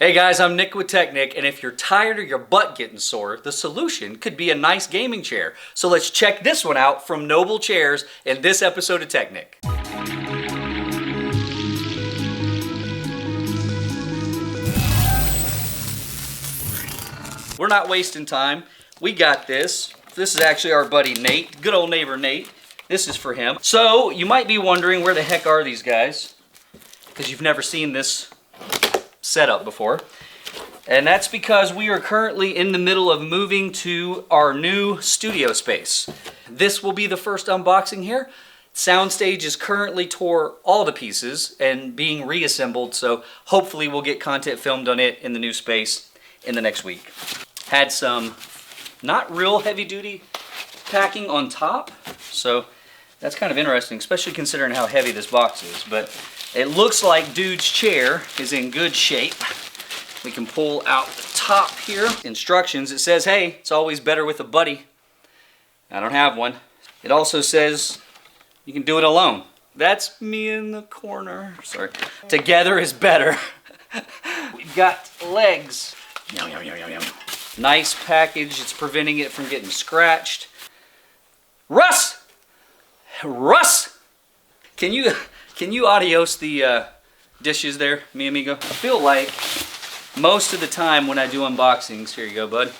Hey guys, I'm Nick with tech-Nic, and if you're tired of your butt getting sore, the solution could be a nice gaming chair. So let's check this one out from NobleChairs in this episode of tech-Nic. We're not wasting time. We got this. This is actually our buddy Nate, good old neighbor Nate. This is for him. So you might be wondering, where the heck are these guys? Because you've never seen this setup before. And that's because we are currently in the middle of moving to our new studio space. This will be the first unboxing here. Soundstage is currently tore all the pieces and being reassembled, so hopefully we'll get content filmed on it in the new space in the next week. Had some not real heavy duty packing on top, so that's kind of interesting, especially considering how heavy this box is. But it looks like dude's chair is in good shape. We can pull out the top here. Instructions, it says, hey, it's always better with a buddy. I don't have one. It also says you can do it alone. That's me in the corner. Sorry. Together is better. We've got legs. Yum, yum, yum, yum, yum. Nice package. It's preventing it from getting scratched. Russ! Russ! Can you adios the dishes there, mi amigo? I feel like most of the time when I do unboxings, here you go, bud,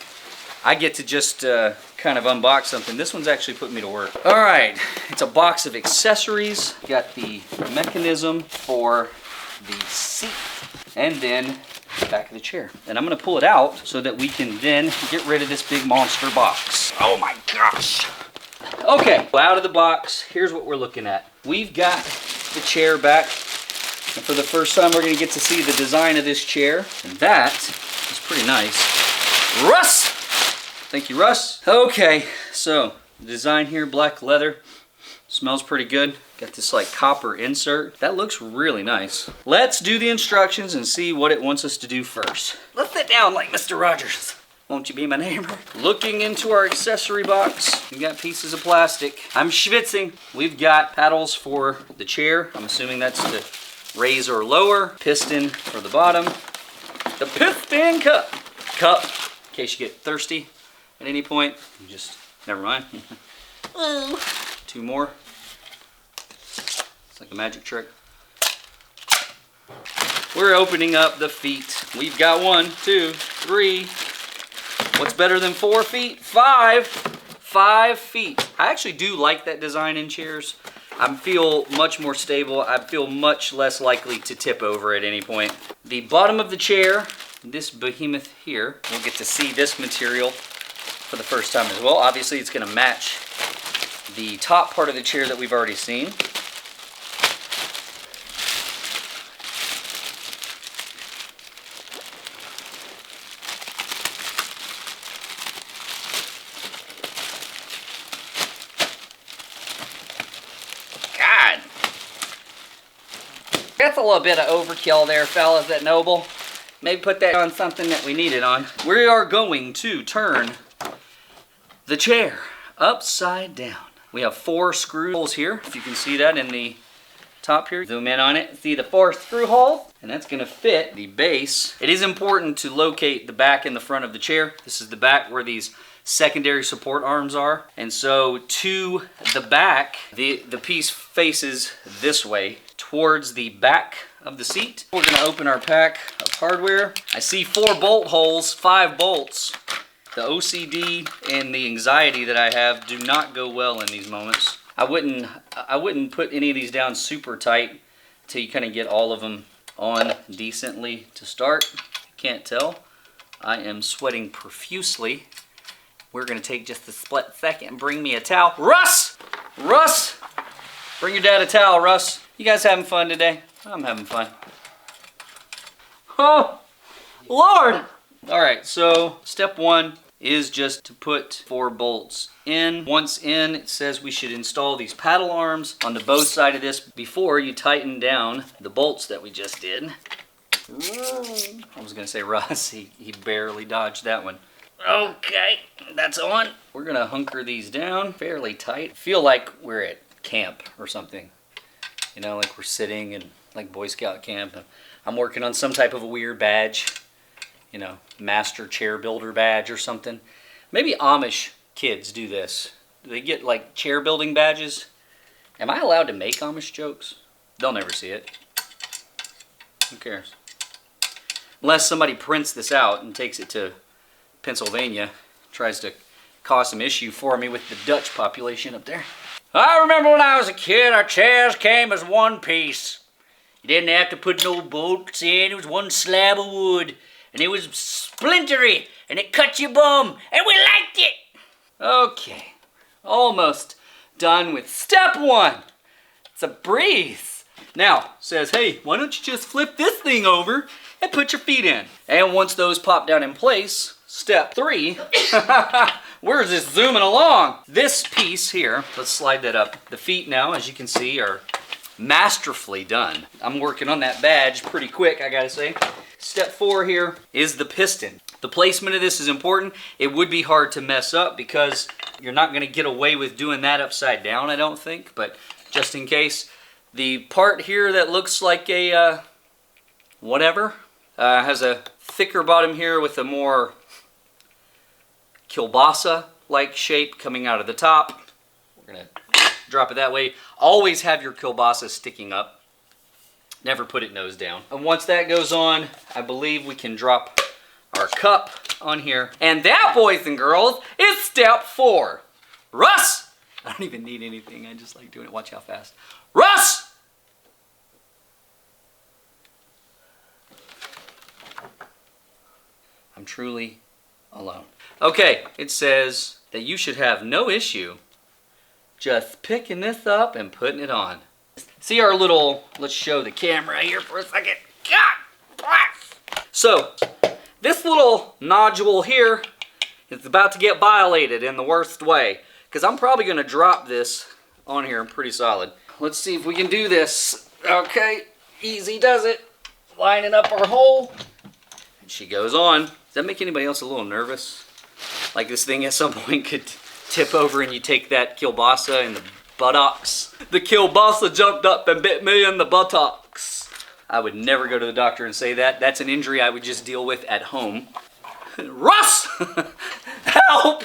I get to just kind of unbox something. This one's actually putting me to work. All right, it's a box of accessories. Got the mechanism for the seat, and then the back of the chair. And I'm gonna pull it out so that we can then get rid of this big monster box. Oh my gosh. Okay, out of the box, here's what we're looking at. We've got the chair back. And for the first time, we're gonna get to see the design of this chair. And that is pretty nice. Russ! Thank you, Russ. Okay, so the design here, black leather. Smells pretty good. Got this like copper insert. That looks really nice. Let's do the instructions and see what it wants us to do first. Let's sit down like Mr. Rogers. Won't you be my neighbor? Looking into our accessory box, we got pieces of plastic. I'm schwitzing. We've got paddles for the chair. I'm assuming that's to raise or lower. Piston for the bottom. The piston cup. Cup, in case you get thirsty at any point. You just, never mind. Two more. It's like a magic trick. We're opening up the feet. We've got 1, 2, 3. What's better than 4 feet? 5. 5 feet. I actually do like that design in chairs. I feel much more stable. I feel much less likely to tip over at any point. The bottom of the chair, this behemoth here, we'll get to see this material for the first time as well. Obviously, it's going to match the top part of the chair that we've already seen. God, that's a little bit of overkill there, fellas at Noble. Maybe put that on something that we need it on. We are going to turn the chair upside down. We have 4 screw holes here, if you can see that in the top here. Zoom in on it, see the 4th screw hole, and that's gonna fit the base. It is important to locate the back and the front of the chair. This is the back where these secondary support arms are. And so to the back, the piece faces this way, towards the back of the seat. We're gonna open our pack of hardware. I see 4 bolt holes, 5 bolts. The OCD and the anxiety that I have do not go well in these moments. I wouldn't put any of these down super tight until you kind of get all of them on decently to start. Can't tell. I am sweating profusely. We're gonna take just a split second and bring me a towel. Russ! Russ! Bring your dad a towel, Russ. You guys having fun today? I'm having fun. Oh, Lord! All right, so step 1 is just to put 4 bolts in. Once in, it says we should install these paddle arms on the both side of this before you tighten down the bolts that we just did. I was gonna say Russ, he barely dodged that one. Okay, that's on. We're gonna hunker these down fairly tight. Feel like we're at camp or something. You know, like we're sitting in like Boy Scout camp. I'm working on some type of a weird badge. you know, master chair builder badge or something. Maybe Amish kids do this. Do they get like chair building badges? Am I allowed to make Amish jokes? They'll never see it. Who cares? Unless somebody prints this out and takes it to Pennsylvania, tries to cause some issue for me with the Dutch population up there. I remember when I was a kid, our chairs came as one piece. You didn't have to put no bolts in, it was one slab of wood. And it was splintery, and it cut your bum, and we liked it. Okay, almost done with step one. It's a breeze. Now, says, hey, why don't you just flip this thing over and put your feet in? And once those pop down in place, step three, we're just zooming along. This piece here, let's slide that up. The feet now, as you can see, are masterfully done. I'm working on that badge pretty quick, I gotta say. Step four here is the piston. The placement of this is important. It would be hard to mess up because you're not gonna get away with doing that upside down, I don't think, but just in case. The part here that looks like a whatever has a thicker bottom here with a more kielbasa-like shape coming out of the top. We're gonna drop it that way. Always have your kielbasa sticking up. Never put it nose down. And once that goes on, I believe we can drop our cup on here. And that, boys and girls, is step four. Russ! I don't even need anything. I just like doing it. Watch how fast. Russ! I'm truly alone. Okay, it says that you should have no issue just picking this up and putting it on. See our little, let's show the camera here for a second. God bless. So, this little nodule here is about to get violated in the worst way, because I'm probably going to drop this on here pretty solid. Let's see if we can do this. Okay, easy does it. Lining up our hole. And she goes on. Does that make anybody else a little nervous? Like this thing at some point could tip over and you take that kielbasa in the buttocks. The kielbasa jumped up and bit me in the buttocks. I would never go to the doctor and say that. That's an injury I would just deal with at home. Russ! Help!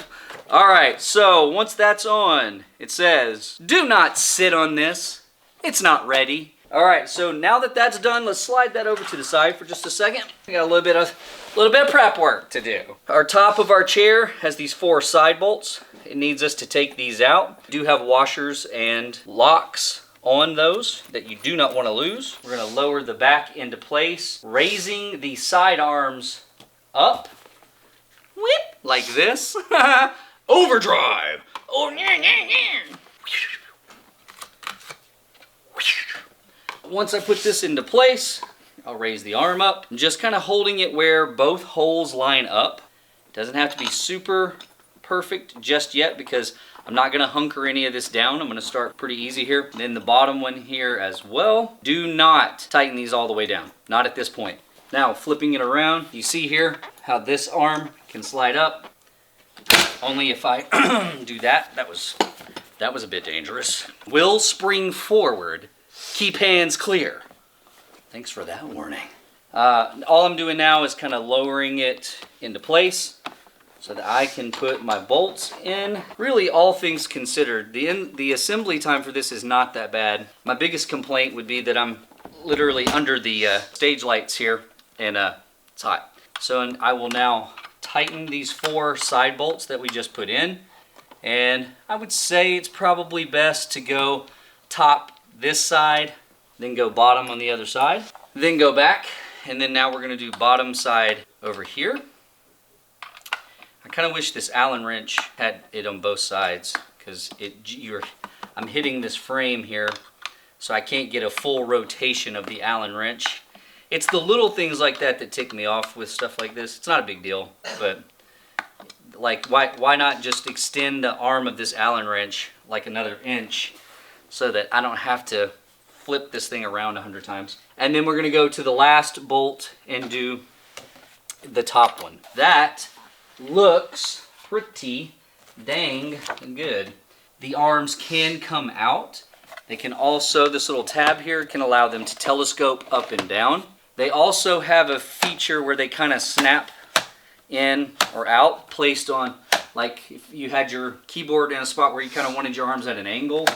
Alright, so once that's on, it says, do not sit on this. It's not ready. Alright, so now that that's done, let's slide that over to the side for just a second. We got a little bit of prep work to do. Our top of our chair has these 4 side bolts. It needs us to take these out. We do have washers and locks on those that you do not want to lose. We're going to lower the back into place, raising the side arms up. Whip! Like this. Overdrive! Oh, yeah, yeah, yeah. Once I put this into place, I'll raise the arm up, just kind of holding it where both holes line up. Doesn't have to be super perfect just yet because I'm not going to hunker any of this down. I'm going to start pretty easy here. Then the bottom one here as well. Do not tighten these all the way down. Not at this point. Now flipping it around, you see here how this arm can slide up. Only if I do that. That was a bit dangerous. Will spring forward. Keep hands clear. Thanks for that warning. All I'm doing now is kind of lowering it into place so that I can put my bolts in. Really, all things considered, the assembly time for this is not that bad. My biggest complaint would be that I'm literally under the stage lights here and it's hot. So I will now tighten these 4 side bolts that we just put in. And I would say it's probably best to go top this side, then go bottom on the other side, then go back, and then now we're going to do bottom side over here. I kind of wish this Allen wrench had it on both sides because I'm hitting this frame here, so I can't get a full rotation of the Allen wrench. It's the little things like that that tick me off with stuff like this. It's not a big deal, but like why not just extend the arm of this Allen wrench like another inch so that I don't have to flip this thing around 100 times. And then we're going to go to the last bolt and do the top one. That looks pretty dang good. The arms can come out. They can also, this little tab here can allow them to telescope up and down. They also have a feature where they kind of snap in or out, placed on, like if you had your keyboard in a spot where you kind of wanted your arms at an angle,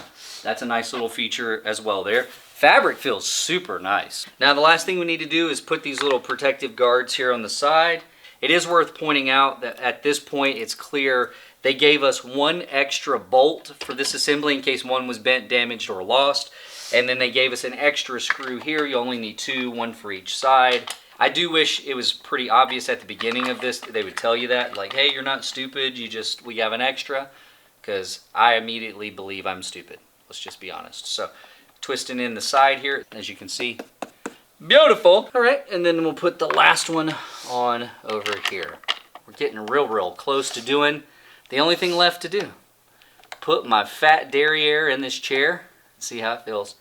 that's a nice little feature as well there. Fabric feels super nice. Now the last thing we need to do is put these little protective guards here on the side. It is worth pointing out that at this point it's clear they gave us one extra bolt for this assembly in case one was bent, damaged, or lost. And then they gave us an extra screw here. You only need two, one for each side. I do wish it was pretty obvious at the beginning of this. They would tell you that, like, hey, you're not stupid. We have an extra, because I immediately believe I'm stupid. Let's just be honest. So twisting in the side here, as you can see. Beautiful. All right, and then we'll put the last one on over here. We're getting real close to doing the only thing left to do. Put my fat derriere in this chair, see how it feels,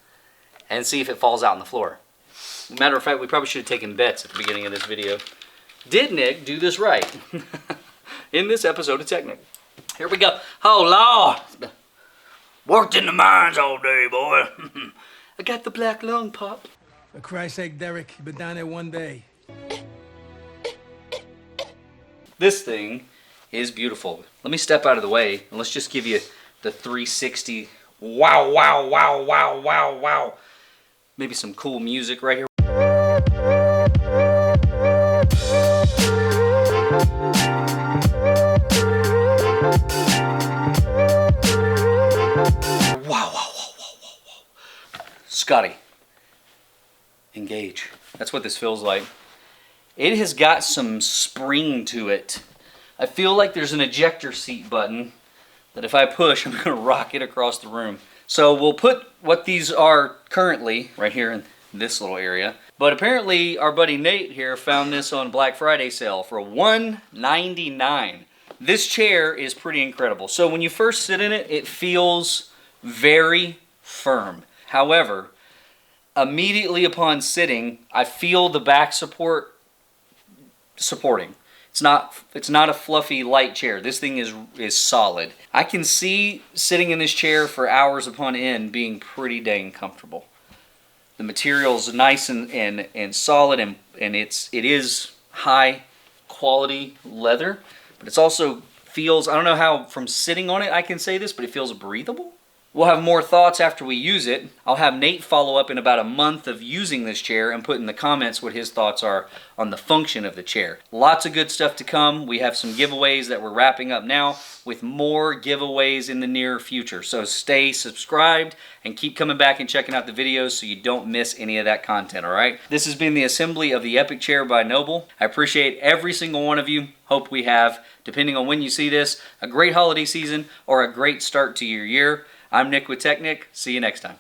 and see if it falls out on the floor. Matter of fact, we probably should have taken bets at the beginning of this video. Did Nick do this right? In this episode of tech-Nic. Here we go. Oh, Lord. Worked in the mines all day, boy. I got the black lung, Pop. For Christ's sake, Derek, you've been down there one day. This thing is beautiful. Let me step out of the way, and let's just give you the 360. Wow, wow, wow, wow, wow, wow. Maybe some cool music right here. Scotty, engage. That's what this feels like. It has got some spring to it. I feel like there's an ejector seat button that if I push, I'm gonna rock it across the room. So we'll put what these are currently right here in this little area. But apparently our buddy Nate here found this on Black Friday sale for $199. This chair is pretty incredible. So when you first sit in it, it feels very firm. However, immediately upon sitting, I feel the back support supporting. It's not a fluffy light chair. This thing is solid. I can see sitting in this chair for hours upon end being pretty dang comfortable. The material's nice and solid, and it is high quality leather, but it's also feels, I don't know how from sitting on it I can say this, but it feels breathable. We'll have more thoughts after we use it. I'll have Nate follow up in about a month of using this chair and put in the comments what his thoughts are on the function of the chair. Lots of good stuff to come. We have some giveaways that we're wrapping up now with more giveaways in the near future. So stay subscribed and keep coming back and checking out the videos so you don't miss any of that content, all right? This has been the assembly of the Epic Chair by Noble. I appreciate every single one of you. Hope we have, depending on when you see this, a great holiday season or a great start to your year. I'm Nick with tech-Nic. See you next time.